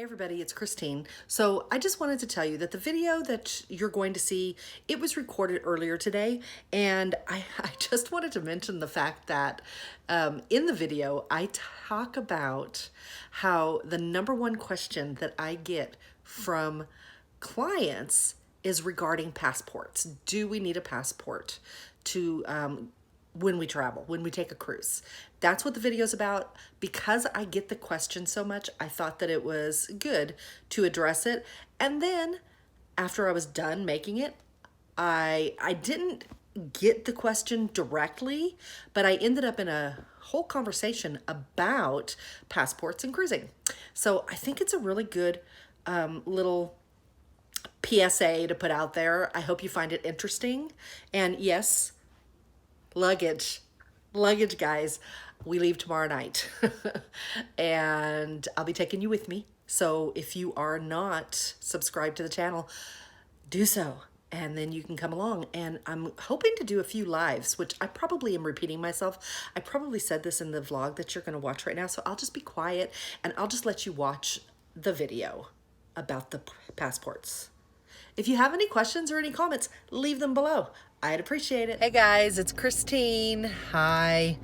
Hey everybody, it's Christine. So I just wanted to tell you that the video that you're going to see, it was recorded earlier today, and I just wanted to mention the fact that in the video, I talk about how the number one question that I get from clients is regarding passports. Do we need a passport to when we travel, when we take a cruise? That's what the video is about. Because I get the question so much, I thought that it was good to address it. And then after I was done making it, I didn't get the question directly, but I ended up in a whole conversation about passports and cruising. So I think it's a really good little PSA to put out there. I hope you find it interesting. And yes, luggage, guys. We leave tomorrow night and I'll be taking you with me. So if you are not subscribed to the channel, do so. And then you can come along, and I'm hoping to do a few lives, which I probably am repeating myself. I probably said this in the vlog that you're going to watch right now. So I'll just be quiet and I'll just let you watch the video about the passports. If you have any questions or any comments, leave them below. I'd appreciate it. Hey guys, it's Christine. Hi.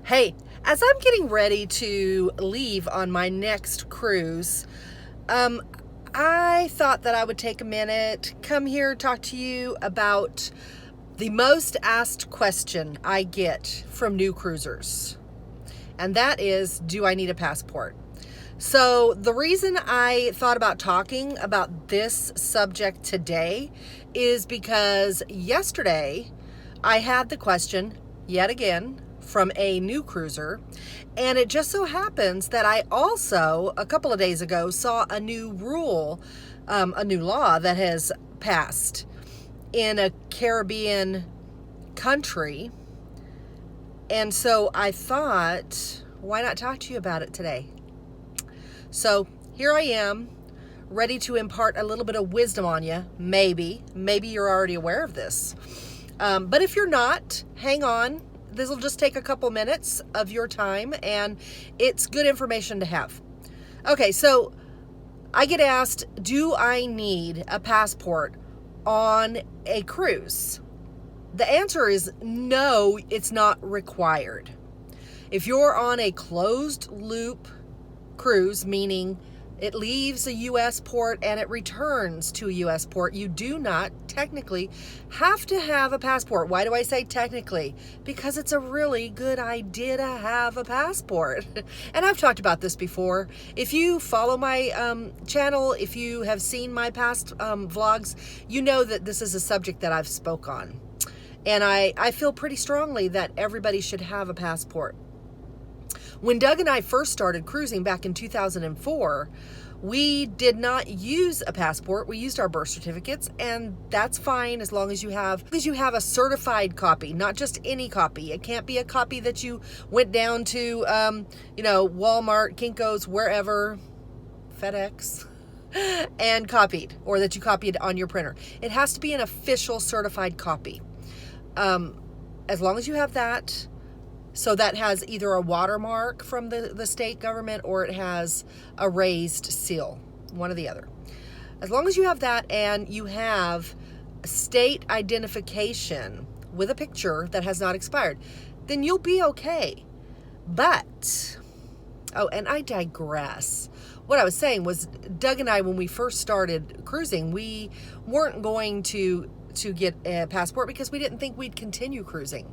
Hey, as I'm getting ready to leave on my next cruise, I thought that I would take a minute, come here, talk to you about the most asked question I get from new cruisers. And that is, do I need a passport? So the reason I thought about talking about this subject today is because yesterday I had the question yet again from a new cruiser, and it just so happens that I also a couple of days ago saw a new rule, a new law that has passed in a Caribbean country, and so I thought, why not talk to you about it today? So here I am, ready to impart a little bit of wisdom on you. Maybe you're already aware of this. But if you're not, hang on. This will just take a couple minutes of your time, and it's good information to have. Okay, so I get asked, do I need a passport on a cruise? The answer is no, it's not required. If you're on a closed loop cruise, meaning it leaves a U.S. port and it returns to a U.S. port, you do not technically have to have a passport. Why do I say technically? Because it's a really good idea to have a passport. And I've talked about this before. If you follow my channel, if you have seen my past vlogs, you know that this is a subject that I've spoke on. And I feel pretty strongly that everybody should have a passport. When Doug and I first started cruising back in 2004, we did not use a passport. We used our birth certificates, and that's fine as long as you have a certified copy, not just any copy. It can't be a copy that you went down to, Walmart, Kinko's, wherever, FedEx, and copied, or that you copied on your printer. It has to be an official certified copy. As long as you have that. So that has either a watermark from the state government, or it has a raised seal, one or the other. As long as you have that and you have state identification with a picture that has not expired, then you'll be okay. But, oh, and I digress. What I was saying was, Doug and I, when we first started cruising, we weren't going to get a passport because we didn't think we'd continue cruising.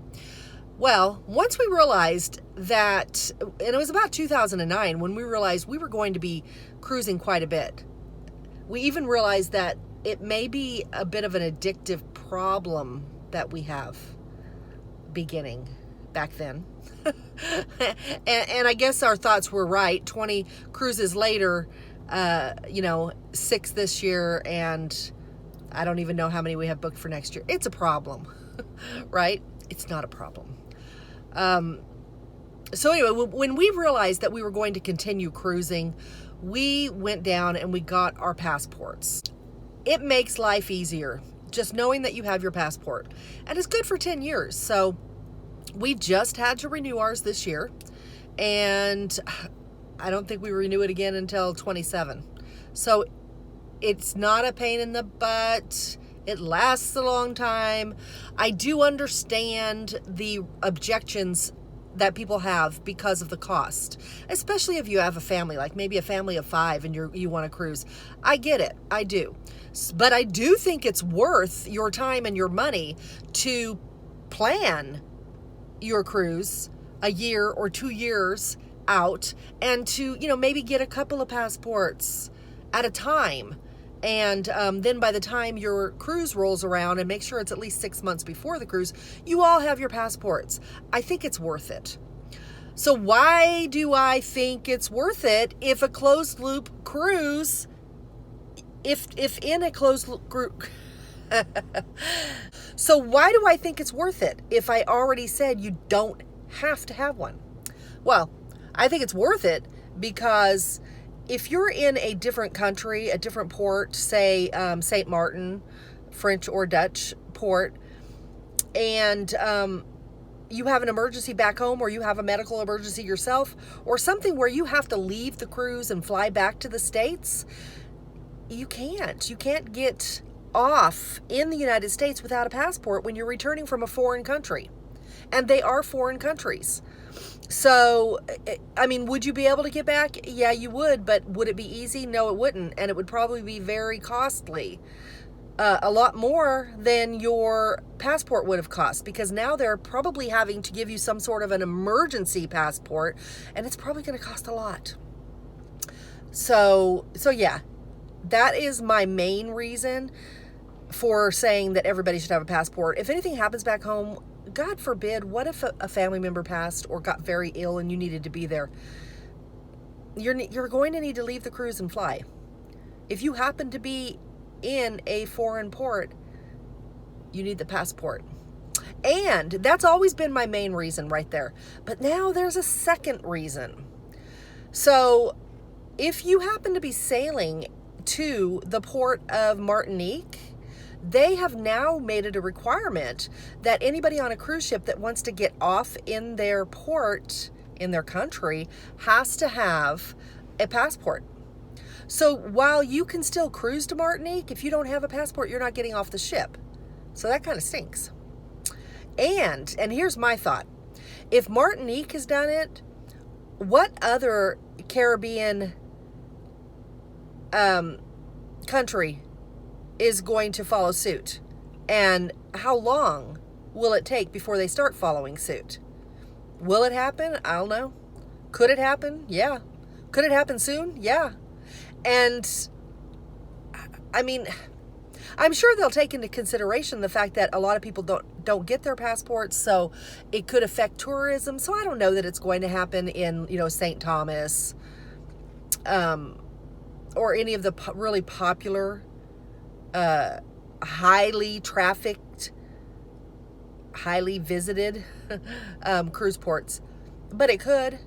Well, once we realized that, and it was about 2009 when we realized we were going to be cruising quite a bit. We even realized that it may be a bit of an addictive problem that we have beginning back then. and I guess our thoughts were right. 20 cruises later, 6 this year, and I don't even know how many we have booked for next year. It's a problem, right? It's not a problem. So anyway, when we realized that we were going to continue cruising, we went down and we got our passports. It makes life easier just knowing that you have your passport, and it's good for 10 years. So we just had to renew ours this year, and I don't think we renew it again until 27. So it's not a pain in the butt. It lasts a long time. I do understand the objections that people have because of the cost, especially if you have a family, like maybe a family of 5 and you want to cruise. I get it. I do. But I do think it's worth your time and your money to plan your cruise a year or 2 years out, and to, maybe get a couple of passports at a time. And then by the time your cruise rolls around, and make sure it's at least 6 months before the cruise, you all have your passports. I think it's worth it. So why do I think it's worth it if a closed loop cruise, if in a closed loop group, so why do I think it's worth it if I already said you don't have to have one? Well, I think it's worth it because if you're in a different country, a different port, say St. Martin, French or Dutch port, and you have an emergency back home, or you have a medical emergency yourself, or something where you have to leave the cruise and fly back to the States, you can't get off in the United States without a passport when you're returning from a foreign country. And they are foreign countries. So, I mean, would you be able to get back? Yeah, you would, but would it be easy? No, it wouldn't. And it would probably be very costly. A lot more than your passport would have cost, because now they're probably having to give you some sort of an emergency passport, and it's probably going to cost a lot. So yeah, that is my main reason for saying that everybody should have a passport. If anything happens back home, God forbid, what if a family member passed or got very ill and you needed to be there? You're going to need to leave the cruise and fly. If you happen to be in a foreign port, you need the passport. And that's always been my main reason right there. But now there's a second reason. So if you happen to be sailing to the port of Martinique, they have now made it a requirement that anybody on a cruise ship that wants to get off in their port, in their country, has to have a passport. So while you can still cruise to Martinique, if you don't have a passport, you're not getting off the ship. So that kind of stinks. And here's my thought. If Martinique has done it, what other Caribbean country is going to follow suit? And how long will it take before they start following suit? Will it happen? I don't know. Could it happen? Yeah. Could it happen soon? Yeah. And I mean, I'm sure they'll take into consideration the fact that a lot of people don't get their passports, so it could affect tourism. So I don't know that it's going to happen in, St. Thomas, or any of the really popular, highly trafficked, highly visited cruise ports, but it could.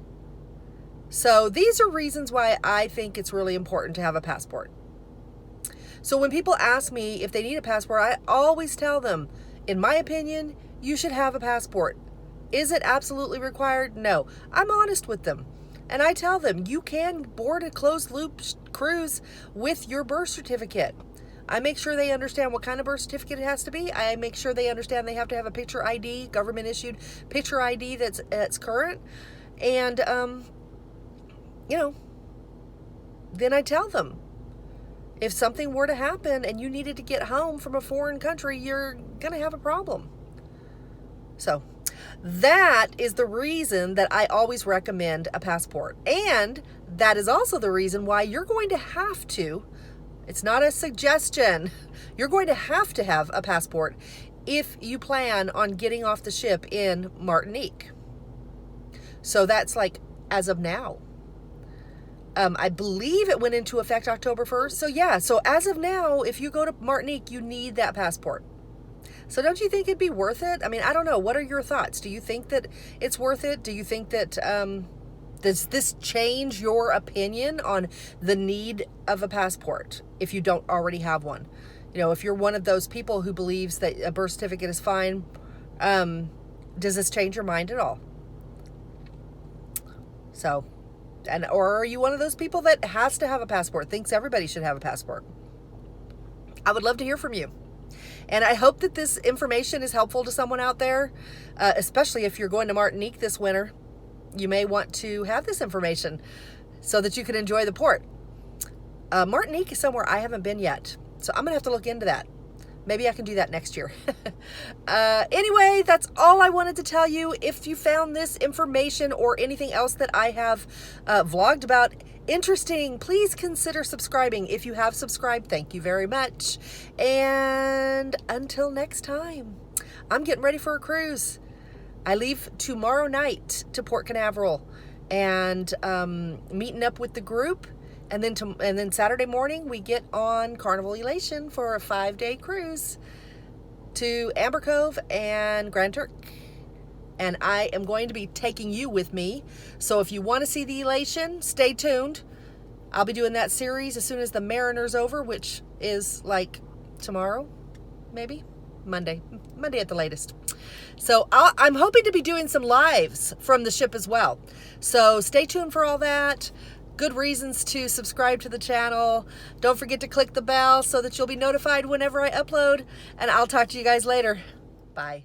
So these are reasons why I think it's really important to have a passport. So when people ask me if they need a passport, I always tell them, in my opinion, you should have a passport. Is it absolutely required? No. I'm honest with them. And I tell them, you can board a closed loop cruise with your birth certificate. I make sure they understand what kind of birth certificate it has to be. I make sure they understand they have to have a picture ID, government issued picture ID that's current. And, then I tell them, if something were to happen and you needed to get home from a foreign country, you're going to have a problem. So that is the reason that I always recommend a passport. And that is also the reason why you're going to have to, it's not a suggestion, you're going to have a passport if you plan on getting off the ship in Martinique. So that's like as of now. I believe it went into effect October 1st. So yeah, so as of now, if you go to Martinique, you need that passport. So don't you think it'd be worth it? I mean, I don't know. What are your thoughts? Do you think that it's worth it? Do you think that, does this change your opinion on the need of a passport if you don't already have one? If you're one of those people who believes that a birth certificate is fine, does this change your mind at all? So Or are you one of those people that has to have a passport, thinks everybody should have a passport? I would love to hear from you. And I hope that this information is helpful to someone out there, especially if you're going to Martinique this winter. You may want to have this information so that you can enjoy the port. Martinique is somewhere I haven't been yet, so I'm going to have to look into that. Maybe I can do that next year. Anyway, that's all I wanted to tell you. If you found this information or anything else that I have vlogged about interesting, please consider subscribing. If you have subscribed, thank you very much. And until next time, I'm getting ready for a cruise. I leave tomorrow night to Port Canaveral and meeting up with the group. And then Saturday morning, we get on Carnival Elation for a 5-day cruise to Amber Cove and Grand Turk. And I am going to be taking you with me. So if you want to see the Elation, stay tuned. I'll be doing that series as soon as the Mariner's over, which is like tomorrow, maybe Monday at the latest. So I'm hoping to be doing some lives from the ship as well. So stay tuned for all that. Good reasons to subscribe to the channel. Don't forget to click the bell so that you'll be notified whenever I upload. And I'll talk to you guys later. Bye.